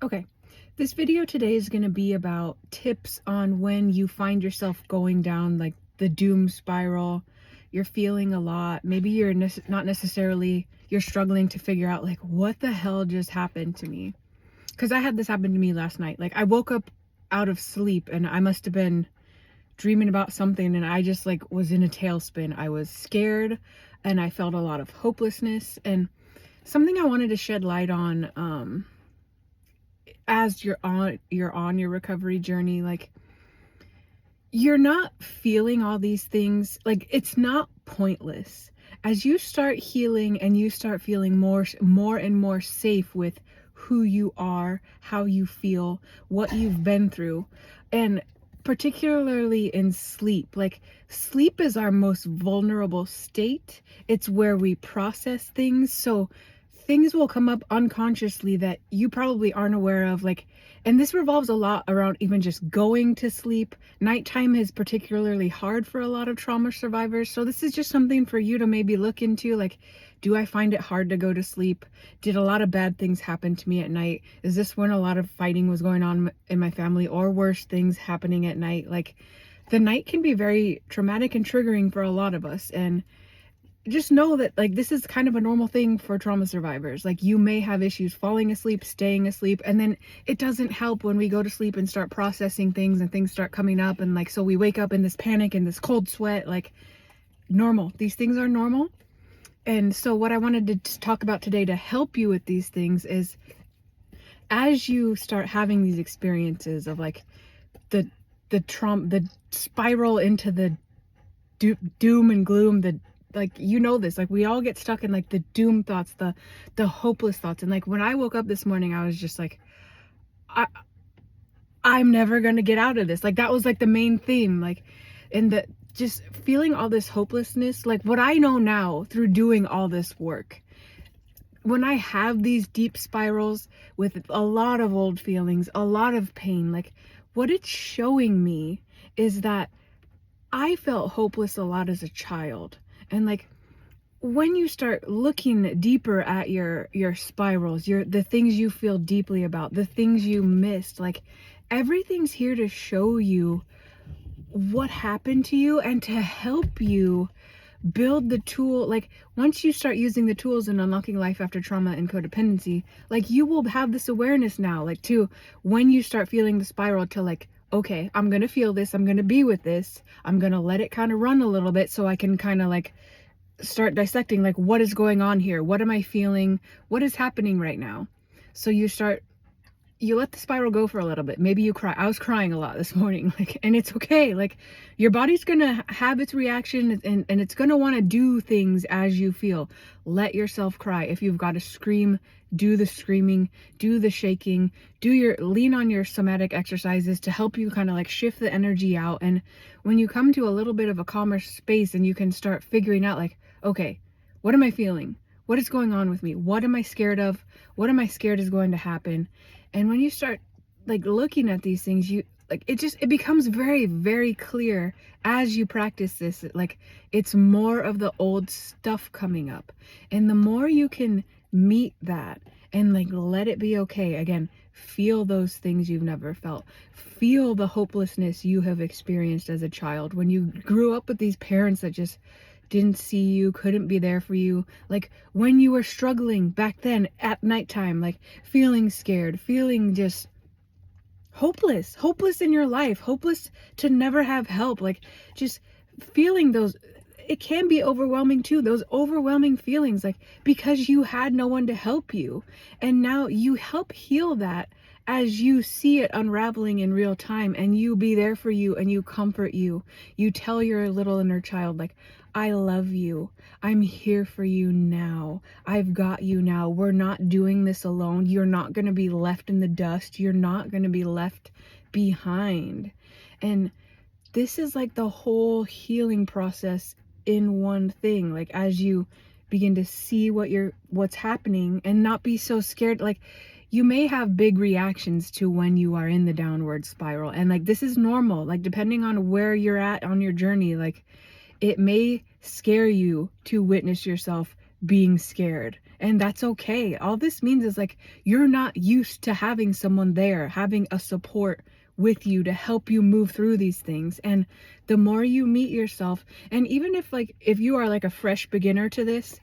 Okay, this video today is going to be about tips on when you find yourself going down like the doom spiral. You're feeling a lot. Maybe you're not necessarily, you're struggling to figure out like what the hell just happened to me. Because I had this happen to me last night. Like I woke up out of sleep and I must have been dreaming about something and I just like was in a tailspin. I was scared and I felt a lot of hopelessness, and something I wanted to shed light on as you're on your recovery journey. Like, you're not feeling all these things, like it's not pointless. As you start healing and you start feeling more and more safe with who you are, how you feel, what you've been through, and particularly in sleep. Like, sleep is our most vulnerable state. It's where we process things. So things will come up unconsciously that you probably aren't aware of. Like, and this revolves a lot around even just going to sleep. Nighttime is particularly hard for a lot of trauma survivors. So this is just something for you to maybe look into. Like, do I find it hard to go to sleep? Did a lot of bad things happen to me at night? Is this when a lot of fighting was going on in my family, or worse things happening at night? Like, the night can be very traumatic and triggering for a lot of us. And just know that like this is kind of a normal thing for trauma survivors. Like, you may have issues falling asleep, staying asleep, and then it doesn't help when we go to sleep and start processing things and things start coming up, and like so we wake up in this panic and this cold sweat. Like, normal, these things are normal. And so what I wanted to talk about today to help you with these things is, as you start having these experiences of like the trauma, the spiral into the doom and gloom, the, like, you know this, like we all get stuck in like the doom thoughts, the hopeless thoughts. And like when I woke up this morning, I was just like, I'm never gonna get out of this. Like, that was like the main theme. Like, and the just feeling all this hopelessness. Like, what I know now through doing all this work, when I have these deep spirals with a lot of old feelings, a lot of pain, like what it's showing me is that I felt hopeless a lot as a child. And like, when you start looking deeper at your spirals, the things you feel deeply about, the things you missed, like everything's here to show you what happened to you and to help you build the tool. Like, once you start using the tools in unlocking life after trauma and codependency, like you will have this awareness now, like to when you start feeling the spiral, to like, okay, I'm gonna feel this, I'm gonna be with this, I'm gonna let it kind of run a little bit so I can kind of like start dissecting like what is going on here, what am I feeling, what is happening right now. So you let the spiral go for a little bit. Maybe you cry. I was crying a lot this morning, like, and it's okay. Like, your body's gonna have its reaction, and it's gonna want to do things as you feel. Let yourself cry. If you've got to scream, do the screaming, do the shaking, lean on your somatic exercises to help you kind of like shift the energy out. And when you come to a little bit of a calmer space and you can start figuring out like, okay, what am I feeling? What is going on with me? What am I scared of? What am I scared is going to happen? And when you start like looking at these things, you like, it becomes very, very clear as you practice this. Like, it's more of the old stuff coming up. And the more you can meet that and like let it be okay. Again, feel those things you've never felt. Feel the hopelessness you have experienced as a child when you grew up with these parents that just didn't see you, couldn't be there for you. Like, when you were struggling back then at nighttime, like feeling scared, feeling just hopeless in your life, hopeless to never have help, like just feeling those. It can be overwhelming too, those overwhelming feelings, like because you had no one to help you. And now you help heal that as you see it unraveling in real time, and you be there for you and you comfort you. You tell your little inner child, like, I love you. I'm here for you now. I've got you now. We're not doing this alone. You're not going to be left in the dust. You're not going to be left behind. And this is like the whole healing process in one thing. Like, as you begin to see what's happening and not be so scared. Like, you may have big reactions to when you are in the downward spiral, and like this is normal. Like, depending on where you're at on your journey, like it may scare you to witness yourself being scared And that's okay. All this means is like, you're not used to having someone there, having a support with you to help you move through these things. And the more you meet yourself, and even if you are like a fresh beginner to this,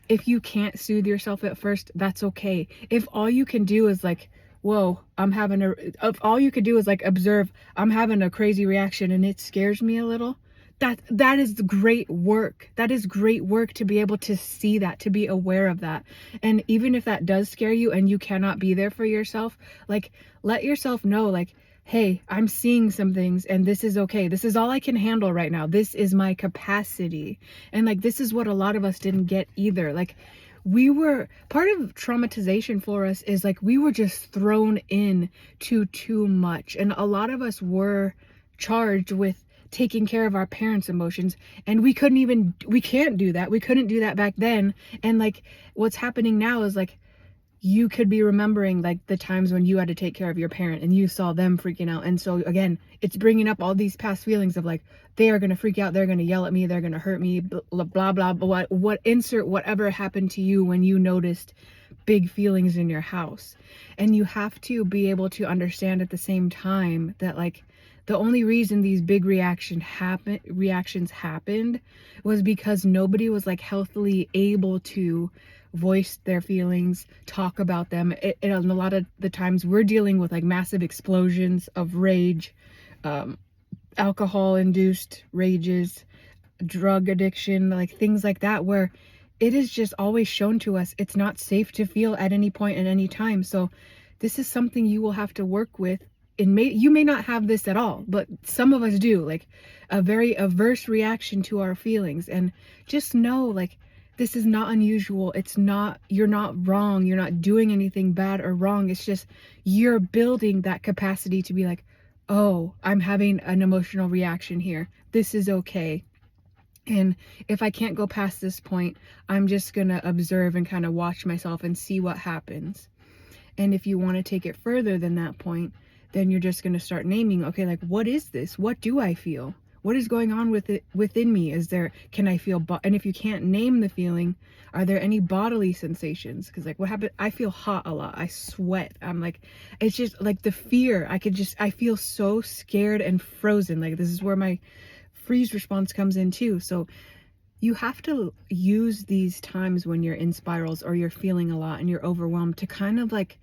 if you can't soothe yourself at first, that's okay. If all you can do is like, whoa, if all you could do is like observe, I'm having a crazy reaction and it scares me a little, that is great work. That is great work to be able to see that, to be aware of that. And even if that does scare you and you cannot be there for yourself, like, let yourself know, like, hey, I'm seeing some things and this is okay. This is all I can handle right now. This is my capacity. And like, this is what a lot of us didn't get either. Like, part of traumatization for us is like, we were just thrown in to too much. And a lot of us were charged with taking care of our parents' emotions, and we can't do that. We couldn't do that back then. And like, what's happening now is like, you could be remembering like the times when you had to take care of your parent and you saw them freaking out. And so again, it's bringing up all these past feelings of like, they are going to freak out, they're going to yell at me, they're going to hurt me, blah blah blah, insert whatever happened to you when you noticed big feelings in your house. And you have to be able to understand at the same time that like, the only reason these big reactions happened was because nobody was like healthily able to voice their feelings, talk about them. And a lot of the times we're dealing with like massive explosions of rage, alcohol induced rages, drug addiction, like things like that, where it is just always shown to us it's not safe to feel at any point at any time. So this is something you will have to work with. You may not have this at all, but some of us do, like a very averse reaction to our feelings. And just know, like, this is not unusual. You're not wrong. You're not doing anything bad or wrong. It's just you're building that capacity to be like, oh, I'm having an emotional reaction here. This is okay. And if I can't go past this point, I'm just going to observe and kind of watch myself and see what happens. And if you want to take it further than that point, then you're just going to start naming, okay, like, what is this? What do I feel? What is going on with it within me? Can I feel, and if you can't name the feeling, are there any bodily sensations? Because like, what happened? I feel hot a lot. I sweat. I'm like, it's just like the fear. I feel so scared and frozen. Like, this is where my freeze response comes in too. So you have to use these times when you're in spirals or you're feeling a lot and you're overwhelmed to kind of like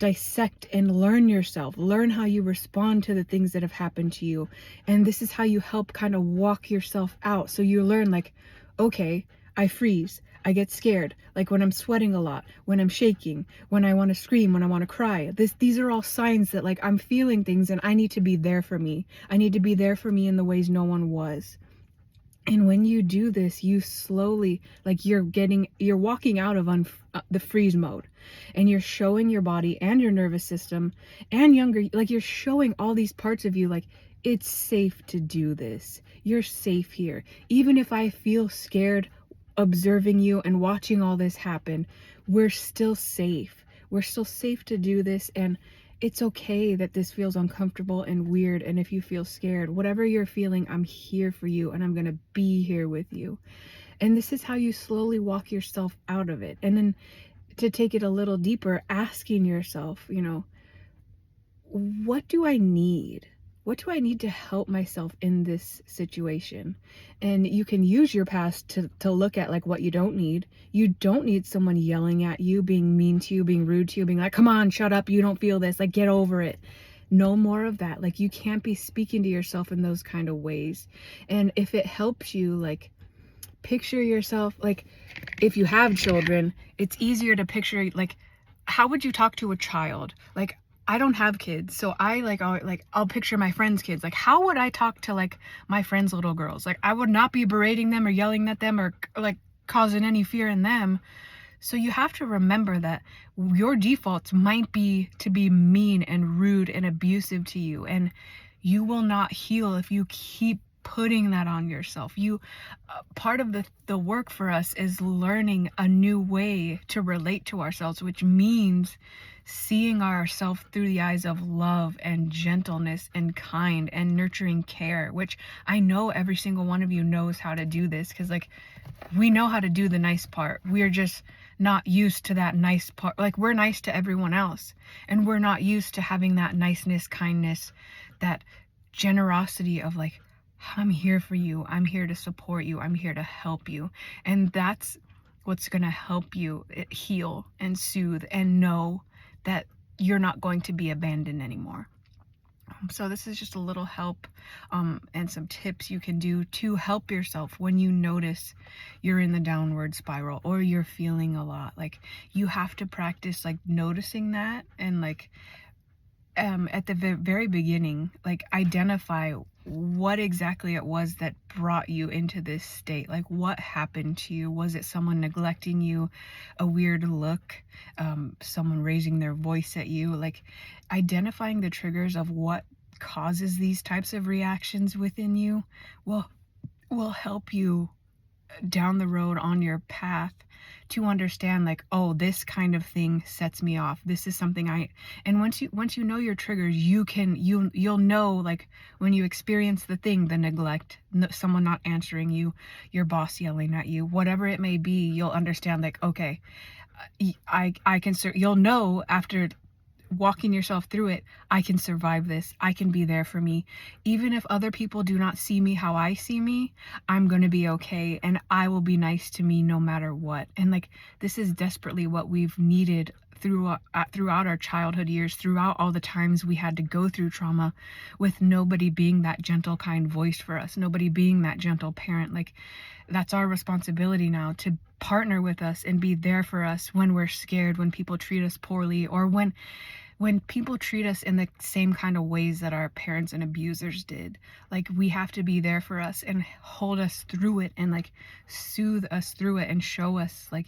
dissect and learn yourself, learn how you respond to the things that have happened to you. And this is how you help kind of walk yourself out. So you learn like, okay, I freeze, I get scared, like when I'm sweating a lot, when I'm shaking, when I want to scream, when I want to cry. These are all signs that like I'm feeling things and I need to be there for me. I need to be there for me in the ways no one was. And when you do this, you slowly, like you're walking out of the freeze mode, and you're showing your body and your nervous system and like you're showing all these parts of you, like, it's safe to do this. You're safe here. Even if I feel scared observing you and watching all this happen, we're still safe. We're still safe to do this. And it's okay that this feels uncomfortable and weird. And if you feel scared, whatever you're feeling, I'm here for you and I'm going to be here with you. And this is how you slowly walk yourself out of it. And then to take it a little deeper, asking yourself, what do I need? What do I need to help myself in this situation? And you can use your past to look at like what you don't need. You don't need someone yelling at you, being mean to you, being rude to you, being like, come on, shut up, you don't feel this, like, get over it. No more of that. Like, you can't be speaking to yourself in those kind of ways. And if it helps you, like, picture yourself, like, if you have children, it's easier to picture, like, how would you talk to a child? Like, I don't have kids, so I'll picture my friends' kids. Like, how would I talk to like my friends' little girls? Like, I would not be berating them or yelling at them or like causing any fear in them. So you have to remember that your defaults might be to be mean and rude and abusive to you, and you will not heal if you keep putting that on yourself. Part of the work for us is learning a new way to relate to ourselves, which means seeing ourselves through the eyes of love and gentleness and kind and nurturing care, which I know every single one of you knows how to do this, because like, we know how to do the nice part. We're just not used to that nice part. Like, we're nice to everyone else, and we're not used to having that niceness, kindness, that generosity of like, I'm here for you, I'm here to support you, I'm here to help you. And that's what's going to help you heal and soothe and know that you're not going to be abandoned anymore. So this is just a little help, and some tips you can do to help yourself when you notice you're in the downward spiral or you're feeling a lot. Like, you have to practice like noticing that, and like at the very beginning, like, identify what exactly it was that brought you into this state. Like, what happened to you? Was it someone neglecting you, a weird look, someone raising their voice at you? Like, identifying the triggers of what causes these types of reactions within you will help you down the road on your path to understand, like, oh, this kind of thing sets me off. This is something and once you know your triggers, you'll know, like, when you experience the thing, the neglect, someone not answering you, your boss yelling at you, whatever it may be, you'll understand, like, okay, I can you'll know after walking yourself through it, I can survive this. I can be there for me. Even if other people do not see me how I see me, I'm going to be okay, and I will be nice to me no matter what. And like, this is desperately what we've needed throughout our childhood years, throughout all the times we had to go through trauma, with nobody being that gentle, kind voice for us, nobody being that gentle parent. Like, that's our responsibility now, to partner with us and be there for us when we're scared, when people treat us poorly, or when people treat us in the same kind of ways that our parents and abusers did. Like, we have to be there for us and hold us through it, and like soothe us through it, and show us, like,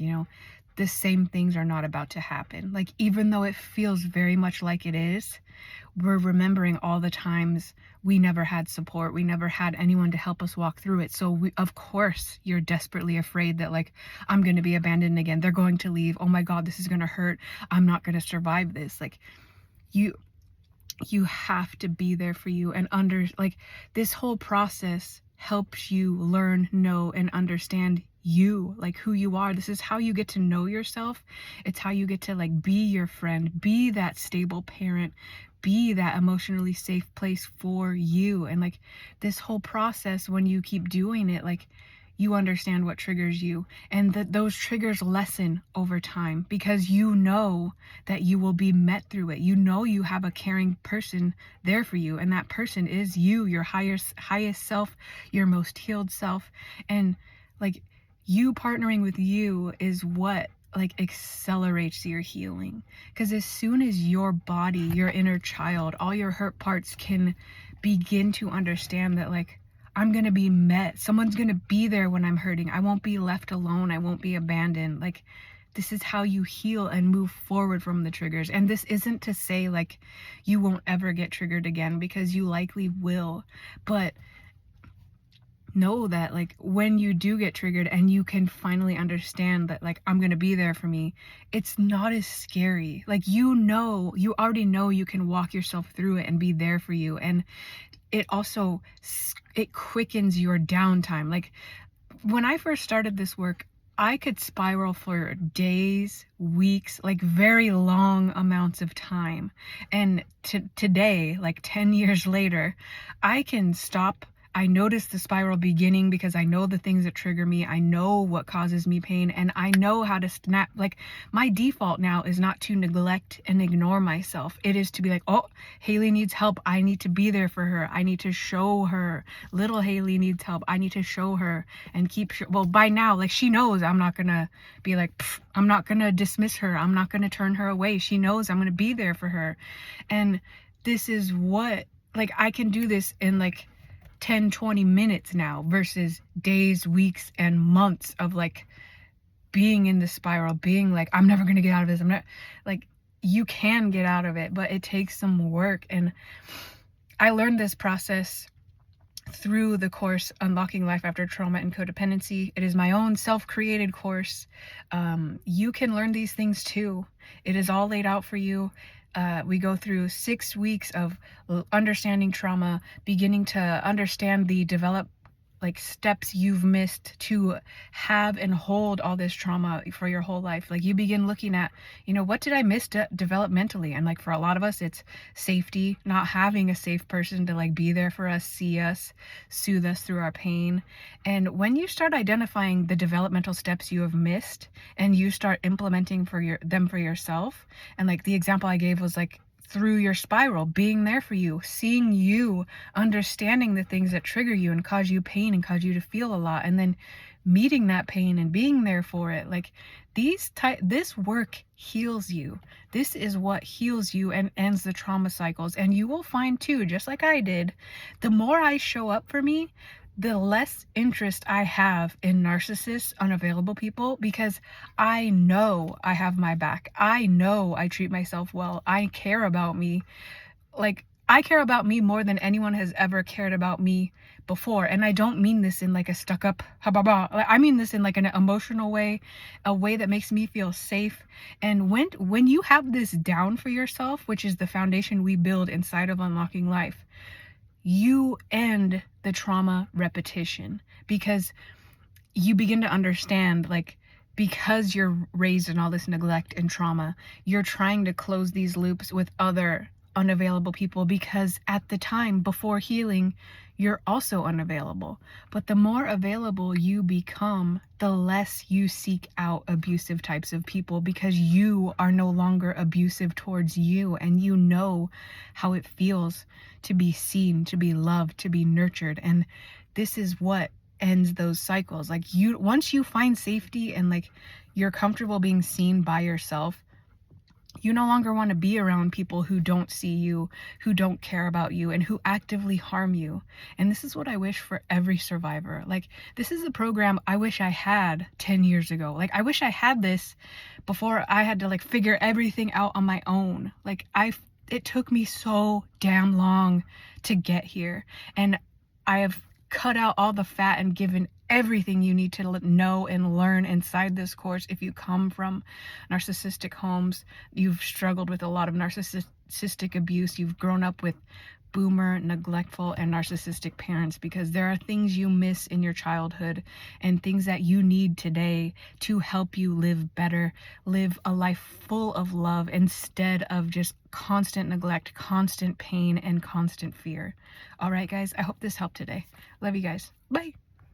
the same things are not about to happen. Like, even though it feels very much like it is, we're remembering all the times we never had support, we never had anyone to help us walk through it. So of course you're desperately afraid that, like, I'm going to be abandoned again, they're going to leave, oh my god, this is going to hurt, I'm not going to survive this. Like, you have to be there for you, and like, this whole process helps you learn, know, and understand you, like, who you are. This is how you get to know yourself. It's how you get to, like, be your friend, be that stable parent, be that emotionally safe place for you. And like, this whole process, when you keep doing it, like, you understand what triggers you, and that those triggers lessen over time, because you know that you will be met through it. You know you have a caring person there for you, and that person is you, your highest self, your most healed self. And like, you partnering with you is what, like, accelerates your healing. Because as soon as your body, your inner child, all your hurt parts can begin to understand that, like, I'm going to be met, someone's going to be there when I'm hurting, I won't be left alone, I won't be abandoned. Like, this is how you heal and move forward from the triggers. And this isn't to say, like, you won't ever get triggered again, because you likely will. But know that, like, when you do get triggered and you can finally understand that, like, I'm gonna be there for me, it's not as scary. Like, you already know you can walk yourself through it and be there for you. And it also, it quickens your downtime. Like, when I first started this work, I could spiral for days, weeks, like very long amounts of time. And today, like 10 years later, I can stop. I notice the spiral beginning because I know the things that trigger me. I know what causes me pain, and I know how to snap. Like, my default now is not to neglect and ignore myself. It is to be like, oh, Haley needs help, I need to be there for her. I need to show her. Little Haley needs help, I need to show her. And well, by now, like, she knows I'm not gonna be like, I'm not gonna dismiss her, I'm not gonna turn her away. She knows I'm gonna be there for her. And this is what, like, I can do this in like 10-20 minutes now, versus days, weeks, and months of, like, being in the spiral, being like, I'm never gonna get out of this. I'm not, like, you can get out of it, but it takes some work. And I learned this process through the course Unlocking Life After Trauma and Codependency. It is my own self-created course. You can learn these things too. It is all laid out for you. We go through 6 weeks of understanding trauma, beginning to understand the like steps you've missed to have and hold all this trauma for your whole life. Like you begin looking at, what did I miss developmentally? And like for a lot of us, it's safety, not having a safe person to like be there for us, see us, soothe us through our pain. And when you start identifying the developmental steps you have missed and you start implementing them for yourself, and like the example I gave was like through your spiral, being there for you, seeing you, understanding the things that trigger you and cause you pain and cause you to feel a lot, and then meeting that pain and being there for it. Like this work heals you. This is what heals you and ends the trauma cycles. And you will find too, just like I did, the more I show up for me, the less interest I have in narcissists, unavailable people, because I know I have my back. I know I treat myself well. I care about me. Like, I care about me more than anyone has ever cared about me before. And I don't mean this in like a stuck up, ha ba ba. I mean this in like an emotional way, a way that makes me feel safe. And when you have this down for yourself, which is the foundation we build inside of Unlocking Life, you end the trauma repetition, because you begin to understand, like, because you're raised in all this neglect and trauma, you're trying to close these loops with other unavailable people, because at the time before healing, you're also unavailable. But the more available you become, the less you seek out abusive types of people, because you are no longer abusive towards you, and you know how it feels to be seen, to be loved, to be nurtured. And this is what ends those cycles. Like, once you find safety and like you're comfortable being seen by yourself, you no longer want to be around people who don't see you, who don't care about you, and who actively harm you. And this is what I wish for every survivor. Like, this is a program I wish I had 10 years ago. Like, I wish I had this before I had to like figure everything out on my own. Like, it took me so damn long to get here. And I have cut out all the fat and given everything you need to know and learn inside this course. If you come from narcissistic homes, you've struggled with a lot of narcissistic abuse, you've grown up with boomer, neglectful, and narcissistic parents, because there are things you miss in your childhood and things that you need today to help you live better, live a life full of love instead of just constant neglect, constant pain, and constant fear. All right, guys, I hope this helped today. Love you guys. Bye.